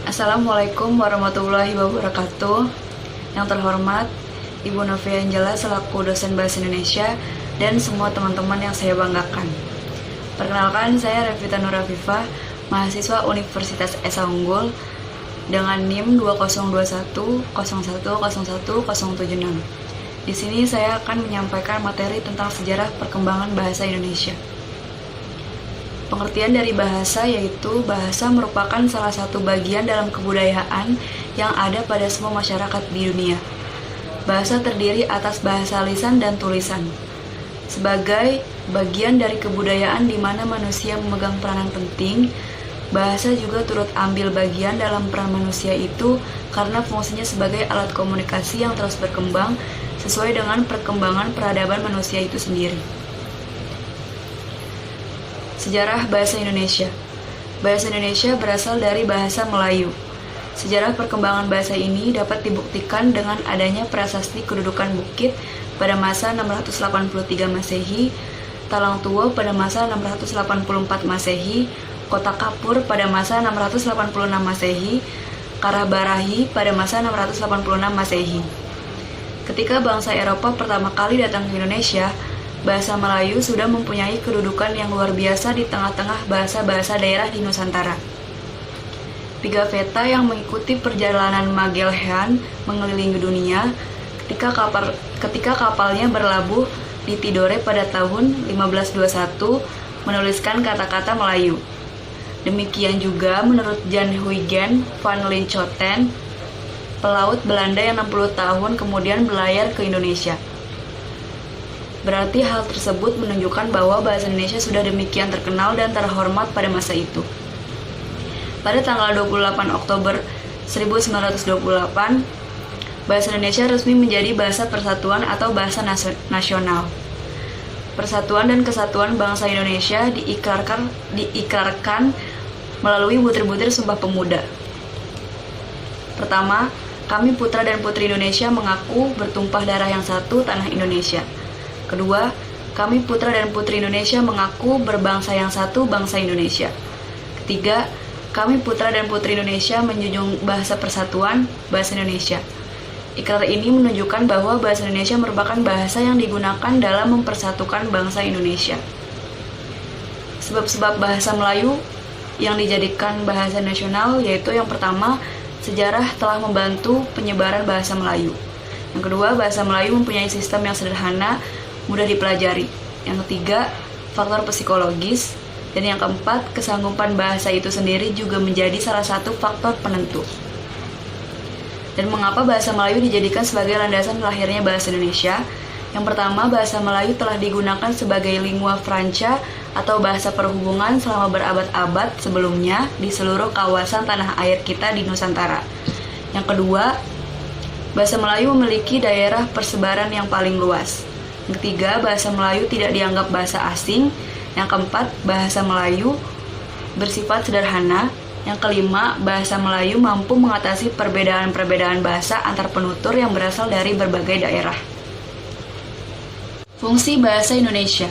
Assalamualaikum warahmatullahi wabarakatuh. Yang terhormat Ibu Novia Angela selaku dosen Bahasa Indonesia dan semua teman-teman yang saya banggakan. Perkenalkan, saya Revita Nurafifa, mahasiswa Universitas Esa Unggul dengan NIM 202101010076. Di sini saya akan menyampaikan materi tentang sejarah perkembangan bahasa Indonesia. Pengertian dari bahasa yaitu bahasa merupakan salah satu bagian dalam kebudayaan yang ada pada semua masyarakat di dunia. Bahasa terdiri atas bahasa lisan dan tulisan. Sebagai bagian dari kebudayaan di mana manusia memegang peranan penting, bahasa juga turut ambil bagian dalam peran manusia itu karena fungsinya sebagai alat komunikasi yang terus berkembang sesuai dengan perkembangan peradaban manusia itu sendiri. Sejarah bahasa Indonesia. Bahasa Indonesia berasal dari bahasa Melayu. Sejarah perkembangan bahasa ini dapat dibuktikan dengan adanya prasasti kedudukan bukit pada masa 683 Masehi, Talang Tuo pada masa 684 Masehi, Kota Kapur pada masa 686 Masehi, Karabarahi pada masa 686 Masehi. Ketika bangsa Eropa pertama kali datang ke Indonesia, bahasa Melayu sudah mempunyai kedudukan yang luar biasa di tengah-tengah bahasa-bahasa daerah di Nusantara. Pigafetta yang mengikuti perjalanan Magellan mengelilingi dunia ketika kapalnya berlabuh di Tidore pada tahun 1521 menuliskan kata-kata Melayu. Demikian juga menurut Jan Huygens van Linschoten, pelaut Belanda yang 60 tahun kemudian berlayar ke Indonesia. Berarti hal tersebut menunjukkan bahwa bahasa Indonesia sudah demikian terkenal dan terhormat pada masa itu. Pada tanggal 28 Oktober 1928, bahasa Indonesia resmi menjadi bahasa persatuan atau bahasa nasional. Persatuan dan kesatuan bangsa Indonesia diikrarkan melalui butir-butir Sumpah Pemuda. Pertama, kami putra dan putri Indonesia mengaku bertumpah darah yang satu tanah Indonesia. Kedua, kami putra dan putri Indonesia mengaku berbangsa yang satu bangsa Indonesia. Ketiga, kami putra dan putri Indonesia menjunjung bahasa persatuan bahasa Indonesia. Ikrar ini menunjukkan bahwa bahasa Indonesia merupakan bahasa yang digunakan dalam mempersatukan bangsa Indonesia. Sebab-sebab bahasa Melayu yang dijadikan bahasa nasional yaitu yang pertama, sejarah telah membantu penyebaran bahasa Melayu. Yang kedua, bahasa Melayu mempunyai sistem yang sederhana, mudah dipelajari. Yang ketiga, faktor psikologis. Dan yang keempat, kesanggupan bahasa itu sendiri juga menjadi salah satu faktor penentu. Dan mengapa bahasa Melayu dijadikan sebagai landasan lahirnya bahasa Indonesia? Yang pertama, bahasa Melayu telah digunakan sebagai lingua franca atau bahasa perhubungan selama berabad-abad sebelumnya di seluruh kawasan tanah air kita di Nusantara. Yang kedua, bahasa Melayu memiliki daerah persebaran yang paling luas. Yang ketiga, bahasa Melayu tidak dianggap bahasa asing. Yang keempat, bahasa Melayu bersifat sederhana. Yang kelima, bahasa Melayu mampu mengatasi perbedaan-perbedaan bahasa antar penutur yang berasal dari berbagai daerah. Fungsi bahasa Indonesia.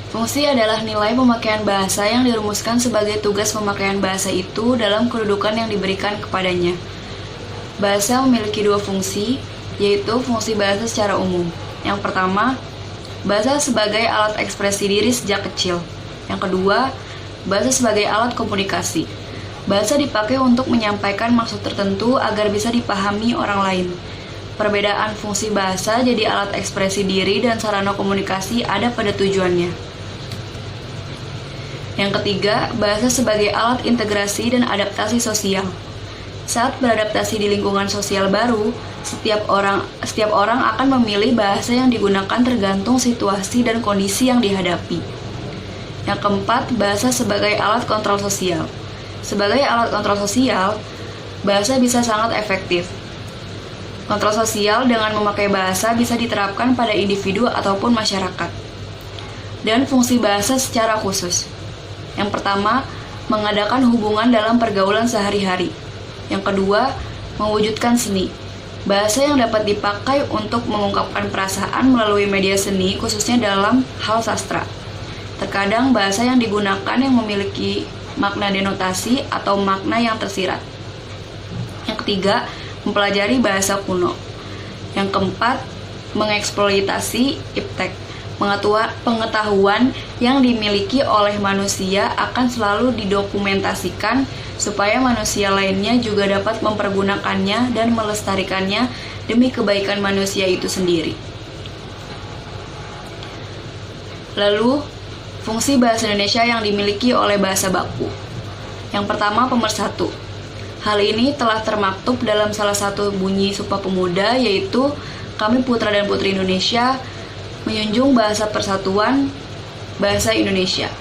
Fungsi adalah nilai pemakaian bahasa yang dirumuskan sebagai tugas pemakaian bahasa itu dalam kedudukan yang diberikan kepadanya. Bahasa memiliki dua fungsi, yaitu fungsi bahasa secara umum. Yang pertama, bahasa sebagai alat ekspresi diri sejak kecil. Yang kedua, bahasa sebagai alat komunikasi. Bahasa dipakai untuk menyampaikan maksud tertentu agar bisa dipahami orang lain. Perbedaan fungsi bahasa jadi alat ekspresi diri dan sarana komunikasi ada pada tujuannya. Yang ketiga, bahasa sebagai alat integrasi dan adaptasi sosial. Saat beradaptasi di lingkungan sosial baru, setiap orang akan memilih bahasa yang digunakan tergantung situasi dan kondisi yang dihadapi. Yang keempat, bahasa sebagai alat kontrol sosial. Sebagai alat kontrol sosial, bahasa bisa sangat efektif. Kontrol sosial dengan memakai bahasa bisa diterapkan pada individu ataupun masyarakat. Dan fungsi bahasa secara khusus. Yang pertama, mengadakan hubungan dalam pergaulan sehari-hari. Yang kedua, mewujudkan seni. Bahasa yang dapat dipakai untuk mengungkapkan perasaan melalui media seni, khususnya dalam hal sastra. Terkadang bahasa yang digunakan yang memiliki makna denotasi atau makna yang tersirat. Yang ketiga, mempelajari bahasa kuno. Yang keempat, mengeksploitasi iptek. Pengetahuan yang dimiliki oleh manusia akan selalu didokumentasikan supaya manusia lainnya juga dapat mempergunakannya dan melestarikannya demi kebaikan manusia itu sendiri. Lalu, fungsi bahasa Indonesia yang dimiliki oleh bahasa baku. Yang pertama, pemersatu. Hal ini telah termaktub dalam salah satu bunyi Sumpah Pemuda, yaitu kami putra dan putri Indonesia menjunjung bahasa persatuan bahasa Indonesia.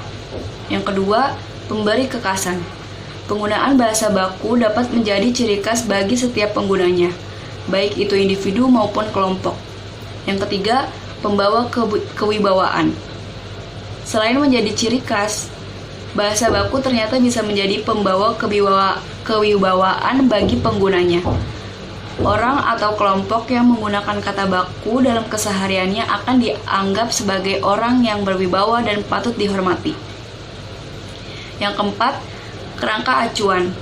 Yang kedua, pemberi kekasan. Penggunaan bahasa baku dapat menjadi ciri khas bagi setiap penggunanya, baik itu individu maupun kelompok. Yang ketiga, pembawa kewibawaan. Selain menjadi ciri khas, bahasa baku ternyata bisa menjadi pembawa kewibawaan bagi penggunanya. Orang atau kelompok yang menggunakan kata baku dalam kesehariannya akan dianggap sebagai orang yang berwibawa dan patut dihormati. Yang keempat, kerangka acuan.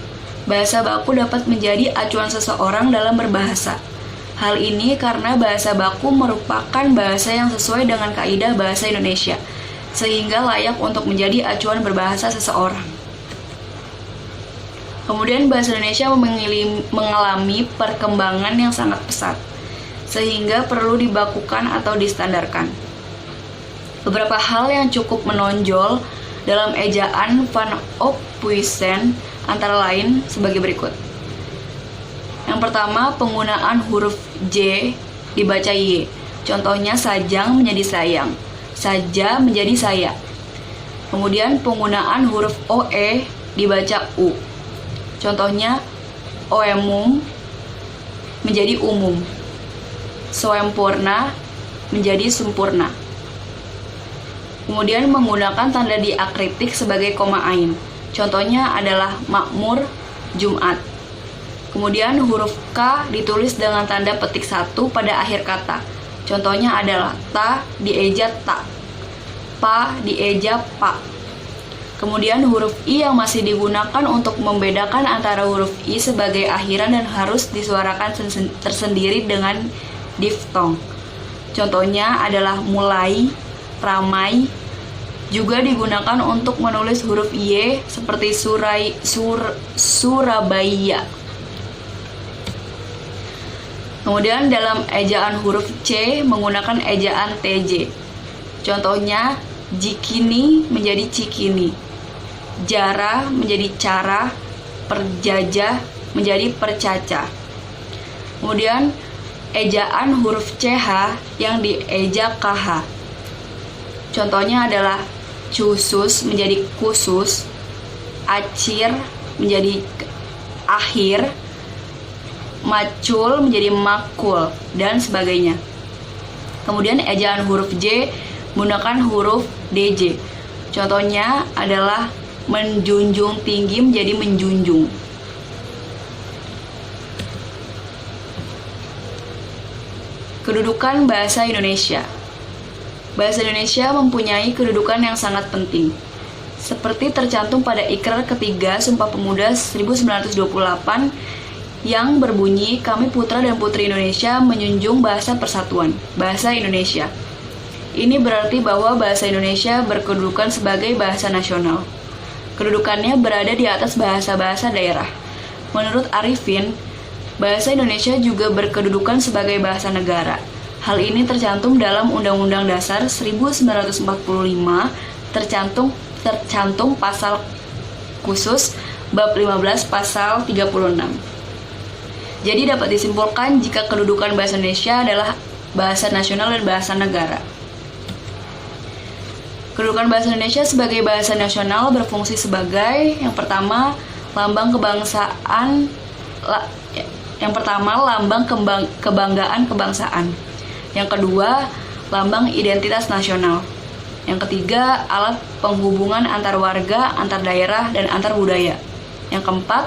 Bahasa baku dapat menjadi acuan seseorang dalam berbahasa. Hal ini karena bahasa baku merupakan bahasa yang sesuai dengan kaidah bahasa Indonesia, sehingga layak untuk menjadi acuan berbahasa seseorang. Kemudian bahasa Indonesia mengalami perkembangan yang sangat pesat, sehingga perlu dibakukan atau distandarkan. Beberapa hal yang cukup menonjol dalam ejaan Van Ophuijsen antara lain sebagai berikut. Yang pertama, penggunaan huruf J dibaca Y. Contohnya sajang menjadi sayang, saja menjadi saya. Kemudian penggunaan huruf OE dibaca U. Contohnya oemum menjadi umum, soempurna menjadi sempurna. Kemudian menggunakan tanda diakritik sebagai koma ain. Contohnya adalah makmur, Jumat. Kemudian huruf K ditulis dengan tanda petik 1 pada akhir kata. Contohnya adalah ta dieja ta, pa dieja pa. Kemudian huruf I yang masih digunakan untuk membedakan antara huruf I sebagai akhiran dan harus disuarakan tersendiri dengan diftong. Contohnya adalah mulai, ramai. Juga digunakan untuk menulis huruf Y seperti Surabaya. Kemudian dalam ejaan huruf C menggunakan ejaan TJ. Contohnya jikini menjadi cikini, jara menjadi cara, perjajah menjadi percaca. Kemudian ejaan huruf CH yang dieja KH. Contohnya adalah khusus menjadi khusus, acir menjadi akhir, macul menjadi makul, dan sebagainya. Kemudian ejaan huruf J menggunakan huruf DJ. Contohnya adalah menjunjung tinggi menjadi menjunjung. Kedudukan bahasa Indonesia. Bahasa Indonesia mempunyai kedudukan yang sangat penting, seperti tercantum pada Ikrar ketiga Sumpah Pemuda 1928 yang berbunyi, kami putra dan putri Indonesia menjunjung bahasa persatuan, bahasa Indonesia. Ini berarti bahwa bahasa Indonesia berkedudukan sebagai bahasa nasional. Kedudukannya berada di atas bahasa-bahasa daerah. Menurut Arifin, bahasa Indonesia juga berkedudukan sebagai bahasa negara. Hal ini tercantum dalam Undang-Undang Dasar 1945, tercantum pasal khusus bab 15 pasal 36. Jadi dapat disimpulkan jika kedudukan bahasa Indonesia adalah bahasa nasional dan bahasa negara. Kedudukan bahasa Indonesia sebagai bahasa nasional berfungsi sebagai yang pertama lambang kebangsaan, kebanggaan kebangsaan. Yang kedua, lambang identitas nasional. Yang ketiga, alat penghubungan antar warga, antar daerah, dan antar budaya. Yang keempat,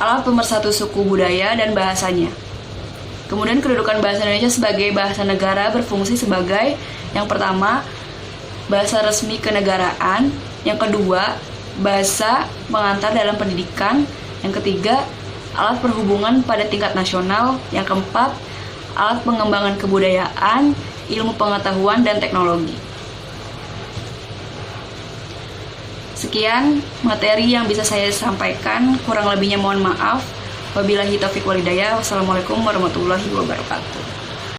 alat pemersatu suku budaya dan bahasanya. Kemudian kedudukan bahasa Indonesia sebagai bahasa negara berfungsi sebagai yang pertama, bahasa resmi kenegaraan. Yang kedua, bahasa pengantar dalam pendidikan. Yang ketiga, alat perhubungan pada tingkat nasional. Yang keempat, alat pengembangan kebudayaan, ilmu pengetahuan, dan teknologi. Sekian materi yang bisa saya sampaikan, kurang lebihnya mohon maaf. Wabillahi taufiq walhidayah. Wassalamualaikum warahmatullahi wabarakatuh.